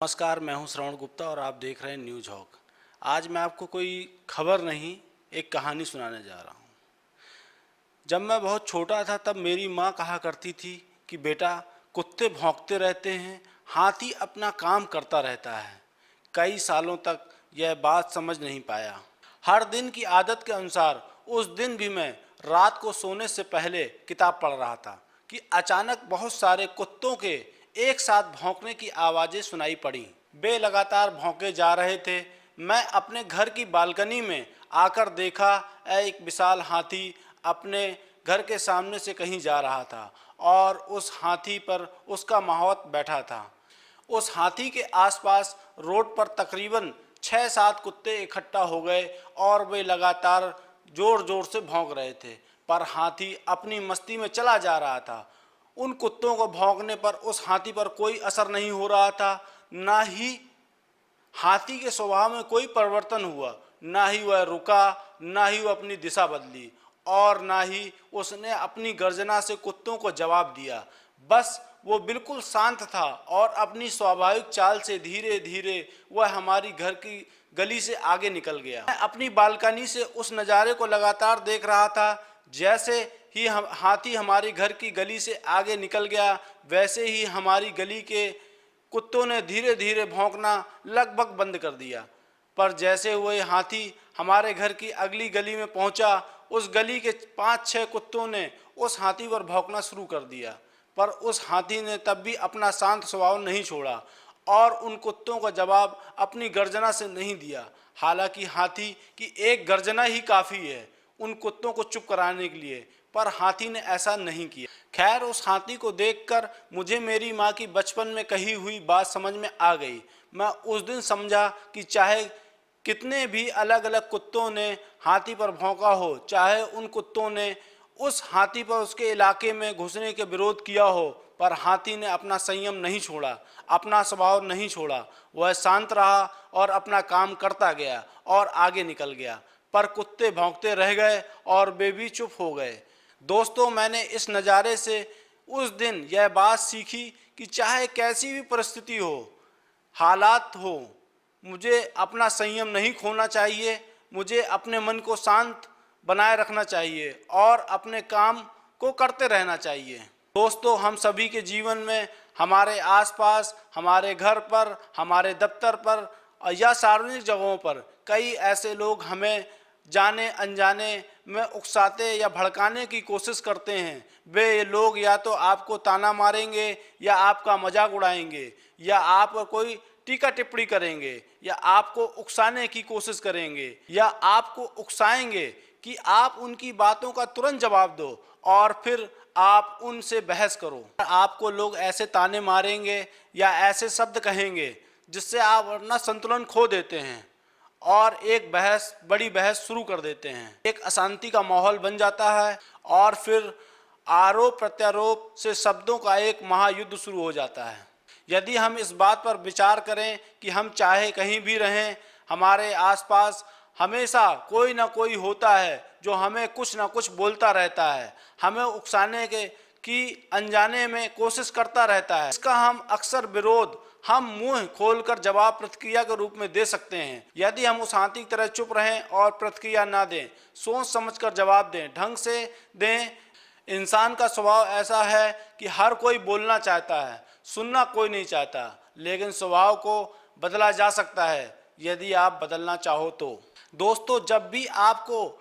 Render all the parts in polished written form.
नमस्कार, मैं हूं श्रवण गुप्ता और आप देख रहे हैं न्यूज़ हॉक। आज मैं आपको कोई खबर नहीं, एक कहानी सुनाने जा रहा हूं। जब मैं बहुत छोटा था तब मेरी माँ कहा करती थी कि बेटा, कुत्ते भौंकते रहते हैं, हाथी अपना काम करता रहता है। कई सालों तक यह बात समझ नहीं पाया। हर दिन की आदत के अनुसार उस दिन भी मैं रात को सोने से पहले किताब पढ़ रहा था कि अचानक बहुत सारे कुत्तों के एक साथ भौंकने की आवाज़ें सुनाई पड़ी। वे लगातार भौंके जा रहे थे। मैं अपने घर की बालकनी में आकर देखा, एक विशाल हाथी अपने घर के सामने से कहीं जा रहा था और उस हाथी पर उसका माहौत बैठा था। उस हाथी के आसपास रोड पर तकरीबन 6-7 कुत्ते इकट्ठा हो गए और वे लगातार जोर जोर से भौंक रहे थे, पर हाथी अपनी मस्ती में चला जा रहा था। उन कुत्तों को भौंकने पर उस हाथी पर कोई असर नहीं हो रहा था। ना ही हाथी के स्वभाव में कोई परिवर्तन हुआ, ना ही वह रुका, ना ही वह अपनी दिशा बदली और ना ही उसने अपनी गर्जना से कुत्तों को जवाब दिया। बस वो बिल्कुल शांत था और अपनी स्वाभाविक चाल से धीरे धीरे वह हमारी घर की गली से आगे निकल गया। मैं अपनी बालकनी से उस नज़ारे को लगातार देख रहा था। जैसे ही हाथी हमारी घर की गली से आगे निकल गया, वैसे ही हमारी गली के कुत्तों ने धीरे धीरे भौंकना लगभग बंद कर दिया। पर जैसे हुए हाथी हमारे घर की अगली गली में पहुंचा, उस गली के 5-6 कुत्तों ने उस हाथी पर भौंकना शुरू कर दिया। पर उस हाथी ने तब भी अपना शांत स्वभाव नहीं छोड़ा और उन कुत्तों का जवाब अपनी गर्जना से नहीं दिया। हालांकि हाथी की एक गर्जना ही काफ़ी है उन कुत्तों को चुप कराने के लिए, पर हाथी ने ऐसा नहीं किया। खैर, उस हाथी को देखकर मुझे मेरी माँ की बचपन में कही हुई बात समझ में आ गई। मैं उस दिन समझा कि चाहे कितने भी अलग अलग कुत्तों ने हाथी पर भौंका हो, चाहे उन कुत्तों ने उस हाथी पर उसके इलाके में घुसने के विरोध किया हो, पर हाथी ने अपना संयम नहीं छोड़ा, अपना स्वभाव नहीं छोड़ा। वह शांत रहा और अपना काम करता गया और आगे निकल गया। पर कुत्ते भौंकते रह गए और वे भी चुप हो गए। दोस्तों, मैंने इस नज़ारे से उस दिन यह बात सीखी कि चाहे कैसी भी परिस्थिति हो, हालात हो, मुझे अपना संयम नहीं खोना चाहिए। मुझे अपने मन को शांत बनाए रखना चाहिए और अपने काम को करते रहना चाहिए। दोस्तों, हम सभी के जीवन में हमारे आसपास, हमारे घर पर, हमारे दफ्तर पर या सार्वजनिक जगहों पर कई ऐसे लोग हमें जाने अनजाने में उकसाते या भड़काने की कोशिश करते हैं। वे लोग या तो आपको ताना मारेंगे या आपका मजाक उड़ाएंगे या आप पर कोई टीका टिप्पणी करेंगे या आपको उकसाने की कोशिश करेंगे या आपको उकसाएंगे कि आप उनकी बातों का तुरंत जवाब दो और फिर आप उनसे बहस करो। आपको लोग ऐसे ताने मारेंगे या ऐसे शब्द कहेंगे जिससे आप अपना संतुलन खो देते हैं और एक बड़ी बहस शुरू कर देते हैं। एक अशांति का माहौल बन जाता है और फिर आरोप प्रत्यारोप से शब्दों का एक महायुद्ध शुरू हो जाता है। यदि हम इस बात पर विचार करें कि हम चाहे कहीं भी रहें, हमारे आसपास हमेशा कोई ना कोई होता है जो हमें कुछ ना कुछ बोलता रहता है, हमें उकसाने की अनजाने में कोशिश करता रहता है। इसका हम अक्सर विरोध हम मुंह खोलकर जवाब प्रतिक्रिया के रूप में दे सकते हैं। यदि हम उस हाथी की तरह चुप रहें और प्रतिक्रिया ना दें, सोच समझकर जवाब दें, ढंग से दें। इंसान का स्वभाव ऐसा है कि हर कोई बोलना चाहता है, सुनना कोई नहीं चाहता, लेकिन स्वभाव को बदला जा सकता है यदि आप बदलना चाहो तो। दोस्तों, जब भी आपको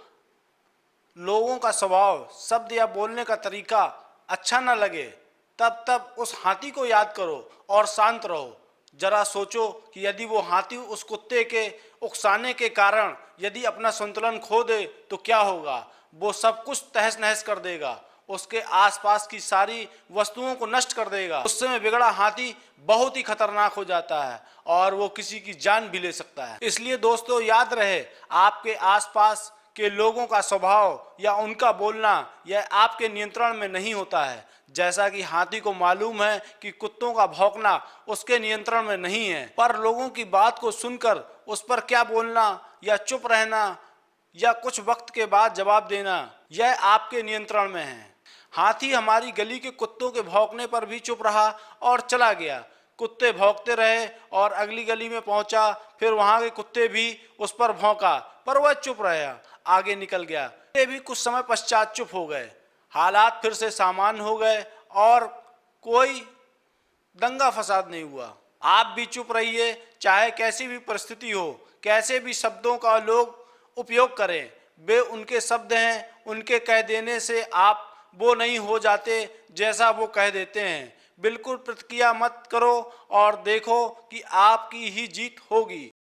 लोगों का स्वभाव, शब्द या बोलने का तरीका अच्छा ना लगे, तब उस हाथी को याद करो और शांत रहो। जरा सोचो कि यदि वो हाथी उस कुत्ते के उकसाने के कारण यदि अपना संतुलन खो दे तो क्या होगा। वो सब कुछ तहस नहस कर देगा, उसके आसपास की सारी वस्तुओं को नष्ट कर देगा। गुस्से में बिगड़ा हाथी बहुत ही खतरनाक हो जाता है और वो किसी की जान भी ले सकता है। इसलिए दोस्तों, याद रहे, आपके आसपास के लोगों का स्वभाव या उनका बोलना यह आपके नियंत्रण में नहीं होता है। जैसा कि हाथी को मालूम है कि कुत्तों का भौंकना उसके नियंत्रण में नहीं है, पर लोगों की बात को सुनकर उस पर क्या बोलना या चुप रहना या कुछ वक्त के बाद जवाब देना, यह आपके नियंत्रण में है। हाथी हमारी गली के कुत्तों के भौंकने पर भी चुप रहा और चला गया। कुत्ते भौंकते रहे और अगली गली में पहुंचा, फिर वहां के कुत्ते भी उस पर भौंका, पर वह चुप रहा, आगे निकल गया। ये भी कुछ समय पश्चात चुप हो गए। हालात फिर से सामान्य हो गए और कोई दंगा फसाद नहीं हुआ। आप भी चुप रहिए, चाहे कैसी भी परिस्थिति हो, कैसे भी शब्दों का लोग उपयोग करें, वे उनके शब्द हैं, उनके कह देने से आप वो नहीं हो जाते जैसा वो कह देते हैं। बिल्कुल प्रतिक्रिया मत करो और देखो कि आपकी ही जीत होगी।